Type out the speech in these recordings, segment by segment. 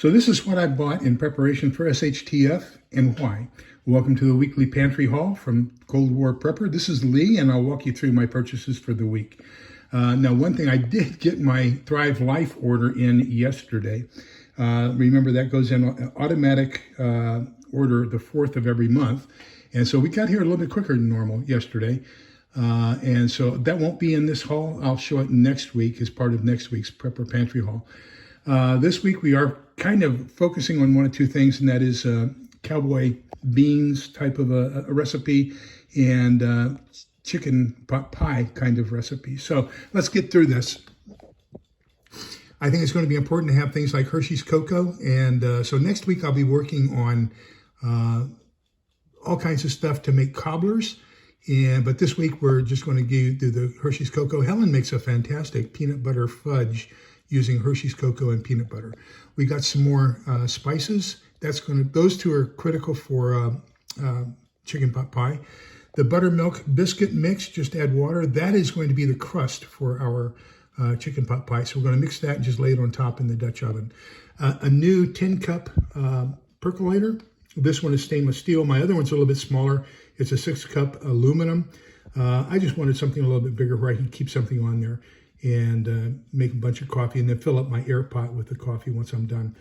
So this is what I bought in preparation for SHTF and why. Welcome to the weekly pantry haul from Cold War Prepper. This is Lee, and I'll walk you through my purchases for the week. Now, one thing, I did get my Thrive Life order in yesterday. Remember, that goes in automatic order the 4th of every month. And so we got here a little bit quicker than normal yesterday. And so that won't be in this haul. I'll show it next week as part of next week's Prepper Pantry haul. This week we are kind of focusing on one or two things, and that is cowboy beans type of a recipe and chicken pot pie kind of recipe. So let's get through this. I think it's going to be important to have things like Hershey's cocoa, and so next week I'll be working on all kinds of stuff to make cobblers. But this week we're just going to do the Hershey's cocoa. Helen makes a fantastic peanut butter fudge using Hershey's cocoa and peanut butter. We got some more spices. Those two are critical for chicken pot pie. The buttermilk biscuit mix, just add water. That is going to be the crust for our chicken pot pie. So we're going to mix that and just lay it on top in the Dutch oven. A new 10-cup percolator. This one is stainless steel. My other one's a little bit smaller. It's a 6-cup aluminum. I just wanted something a little bit bigger where I could keep something on there and make a bunch of coffee and then fill up my air pot with the coffee once I'm done.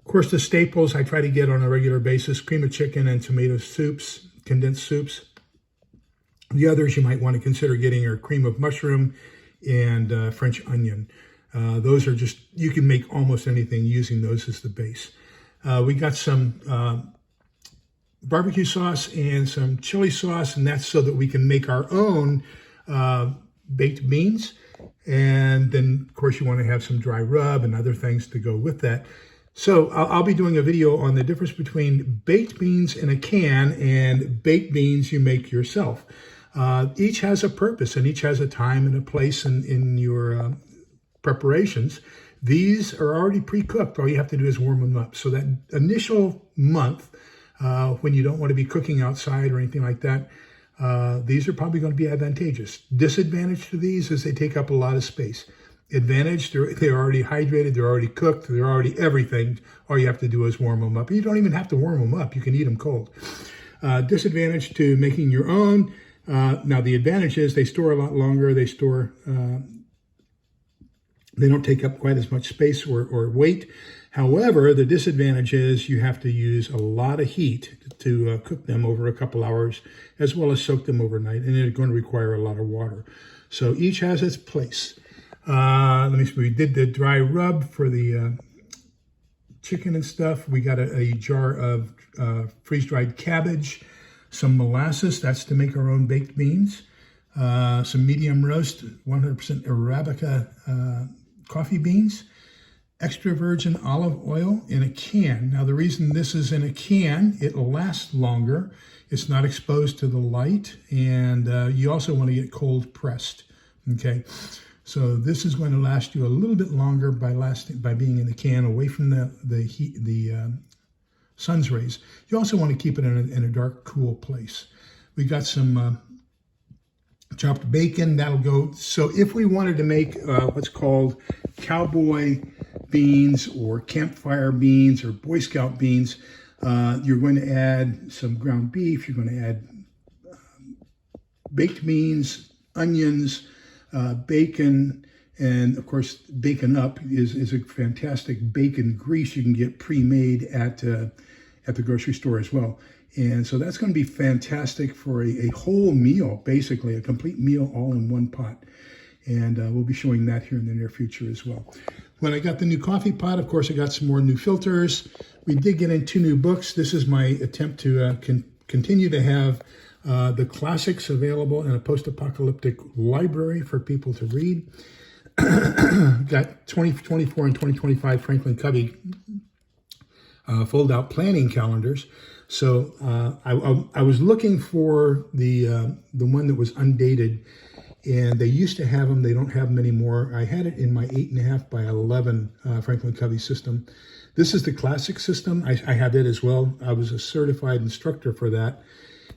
Of course, the staples I try to get on a regular basis: cream of chicken and tomato soups, condensed soups. The others you might want to consider getting are cream of mushroom and French onion. Those are just, you can make almost anything using those as the base. We got some barbecue sauce and some chili sauce, and that's so that we can make our own baked beans. And then, of course, you want to have some dry rub and other things to go with that. So I'll be doing a video on the difference between baked beans in a can and baked beans you make yourself. Each has a purpose, and each has a time and a place in your preparations. These are already pre-cooked. All you have to do is warm them up. So that initial month, when you don't want to be cooking outside or anything like that, these are probably going to be advantageous. Disadvantage to these is they take up a lot of space. Advantage, they're already hydrated, they're already cooked, they're already everything. All you have to do is warm them up. You don't even have to warm them up. You can eat them cold. Disadvantage to making your own. Now, the advantage is they store a lot longer. They don't take up quite as much space or weight. However, the disadvantage is you have to use a lot of heat to cook them over a couple hours, as well as soak them overnight, and they're going to require a lot of water. So each has its place. Let me see, we did the dry rub for the chicken and stuff. We got a jar of freeze-dried cabbage, some molasses, that's to make our own baked beans, some medium roast, 100% Arabica coffee beans, extra virgin olive oil in a can. Now, the reason this is in a can, it'll last longer. It's not exposed to the light, and you also want to get cold pressed. Okay, so this is going to last you a little bit longer by being in the can, away from the heat, the sun's rays. You also want to keep it in a dark, cool place. We got some chopped bacon. That'll go. So if we wanted to make what's called cowboy beans or campfire beans or Boy Scout beans, you're going to add some ground beef. You're going to add baked beans, onions, bacon, and of course, Bacon Up is a fantastic bacon grease you can get pre-made at the grocery store as well. And so that's going to be fantastic for a whole meal, basically a complete meal all in one pot. And we'll be showing that here in the near future as well. When I got the new coffee pot, of course, I got some more new filters. We did get in 2 new books. This is my attempt to continue to have the classics available in a post-apocalyptic library for people to read. Got 2024 and 2025 Franklin Covey fold-out planning calendars. So I was looking for the one that was undated, and they used to have them. They don't have them anymore. I had it in my 8.5 by 11 Franklin Covey system. This is the classic system. I have it as well. I was a certified instructor for that,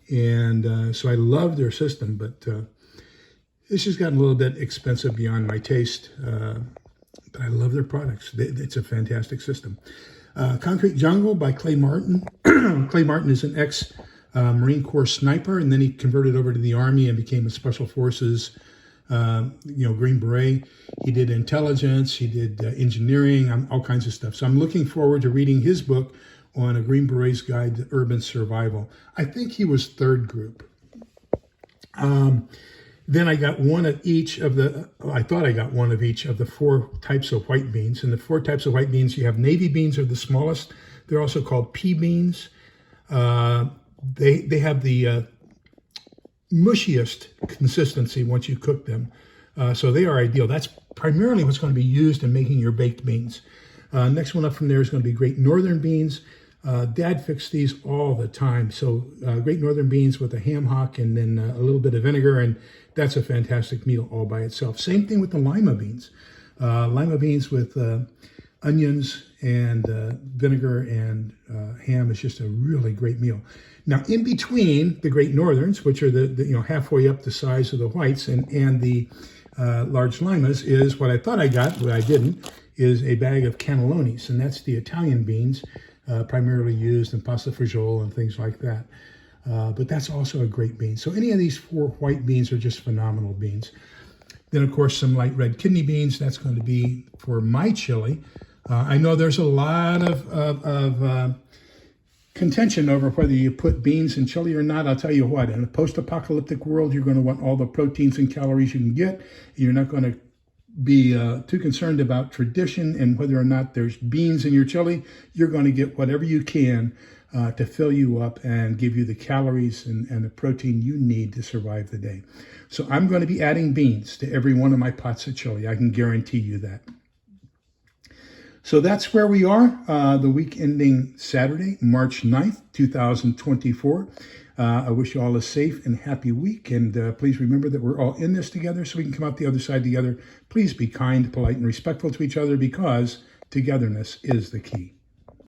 and so I love their system, but it's just gotten a little bit expensive beyond my taste. but I love their products. It's a fantastic system. Concrete Jungle by Clay Martin. Clay Martin is an ex-Marine Corps sniper, and then he converted over to the Army and became a Special Forces, Green Beret. He did intelligence, he did engineering, all kinds of stuff. So I'm looking forward to reading his book on A Green Beret's Guide to Urban Survival. I think he was third group. Then I got one of each of the, I thought I got one of each of the 4 types of white beans. And the 4 types of white beans, you have navy beans are the smallest. They're also called pea beans. They have the mushiest consistency once you cook them. So they are ideal. That's primarily what's going to be used in making your baked beans. Next one up from there is going to be Great Northern beans. Dad fixed these all the time. So Great Northern beans with a ham hock and then a little bit of vinegar, and that's a fantastic meal all by itself. Same thing with the lima beans. Lima beans with onions and vinegar and ham is just a really great meal. Now, in between the Great Northerns, which are the halfway up the size of the whites, and the large limas, is what I thought I got, but I didn't, is a bag of cannellonis, and that's the Italian beans, primarily used in pasta fagioli and things like that. But that's also a great bean. So any of these 4 white beans are just phenomenal beans. Then, of course, some light red kidney beans. That's going to be for my chili. I know there's a lot of contention over whether you put beans in chili or not. I'll tell you what, in a post-apocalyptic world, you're going to want all the proteins and calories you can get. You're not going to be too concerned about tradition and whether or not there's beans in your chili. You're going to get whatever you can to fill you up and give you the calories and the protein you need to survive the day. So I'm going to be adding beans to every one of my pots of chili. I can guarantee you that. So that's where we are, the week ending Saturday, March 9th, 2024. I wish you all a safe and happy week, and please remember that we're all in this together so we can come out the other side together. Please be kind, polite, and respectful to each other, because togetherness is the key.